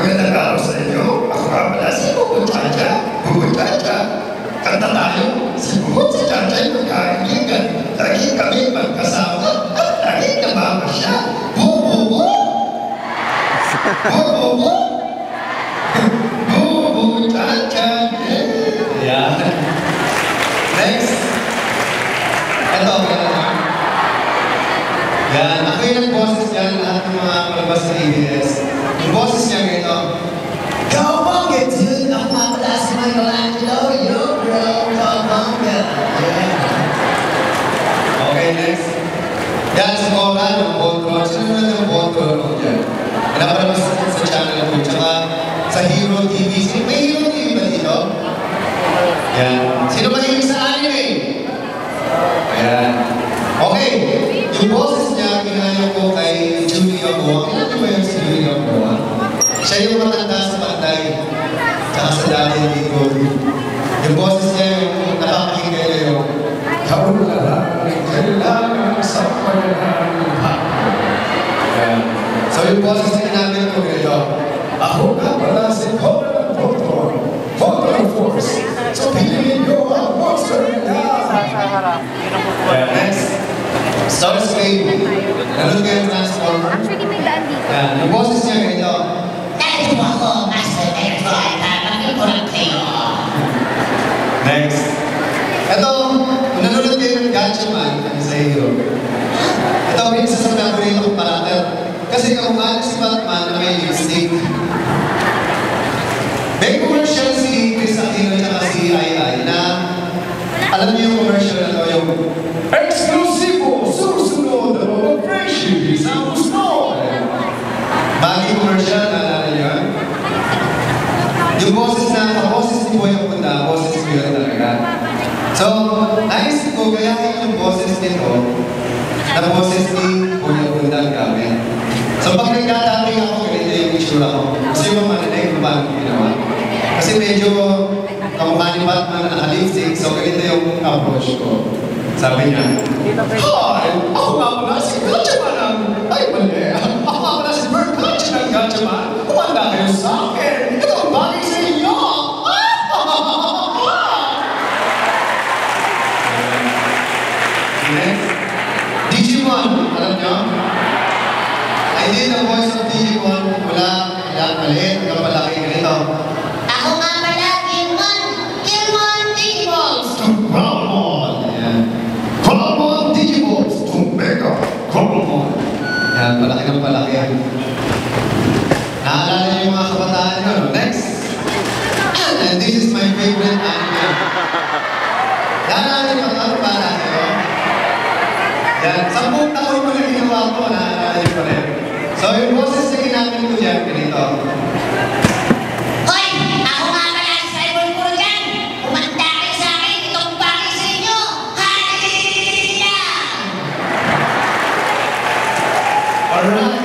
Magandang araw sa inyo. Ako nga pala si Bubu Chacha. Bubu Chacha. Kanta tayo. Si Bubu si Chacha yung magkaibigan. Lagi kami magkasama at lagi namamasyal. Bubu! Bubu! Bubu Chacha. Yeah. Next. Ito, yan, ako yung nag-boses yan, lahat ng mga palabas sa ABS. Yung boses niya ganito, Kabongga dude, ako nga pala si Michelangelo, yo bro, Kabongga. Okay, next. Yan, si Cora, yung Voltron. Sino na yung Voltron ako dyan? Pinapalabas sa channel ko, tsaka sa Hero TV. May Hero TV ba dito? Yan. Sino ba yung sa anime? Ayan. Okay, yung boses niya, ginaya ko kay Julia Moa. Kailan ba yung si Julia Moa? Siya yung matanda sa Panday, tsaka sa dati dito. Yung boses niya yung nakakakingay na yung kaulalan, kailangan sa paghahanap. So yung boses niya ginamit ko ganito, ako nga pala si Cora Voltron, Voltron Force. So piliin nyo ang monster na. Next. Starscream. Nanood kayo ng Transformer? Actually, may daan dito. Yung boses niya ganito. Narito ako, Master Metroid, tatangin ko lang kayo. Next. Ito, kung nanonood kayo ng Gatchaman, sa Hero. Ito, may isa sa favorite kong karakter. Kasi kamukha si Batman na may lipstick. May commercial si Chris Aquino at si Ai na alam niyo yung commercial na ito, yung Exclusivo! Susunod na operation sa gusto! Bagay commercial, naalala niyo yan? Yung boses ni Boy Apunda, boses ko yun talaga. So, naisip ko, gayahin yung boses nito na boses ni Boy Apunda gamit. So, pag nagkatating ako, ganito yung itsura ko. Kasi yung mananay kung paano ginawa. Kasi medyo kamukha ni Batman na naka-lipstick, so ganito yung approach ko. Sabi niya, Hi! Ako nga pala si Gatchaman! Ay, mali! Ako nga pala si Bert Gatchan ng Gatchaman! Kumanda kayo sa akin! Ito ang bagay sa inyo! Digimon! Alam niyo? I did the voice of Digimon mula maliit hanggang palaki ganito. Ako nga pala, Gilmon! Gilmon Digiballs! Gromon! Ayan. Gromon Digiballs! Mega Gromon! Ayan, palaki ng palaki. Naalala niyo yung mga kabataan nyo, no? Next! And this is my favorite anime. Naalala niyo ang para nyo? Yan, 10 taon ko na ginawa ko, naalala niyo pa rin. So yung boses na ginamit ko dyan, ganito. Hoy! Ako nga pala si Cyborg Puro dyan! Kumanda kayo sa akin, itong bagay sa inyo! Hallelujah! Alright!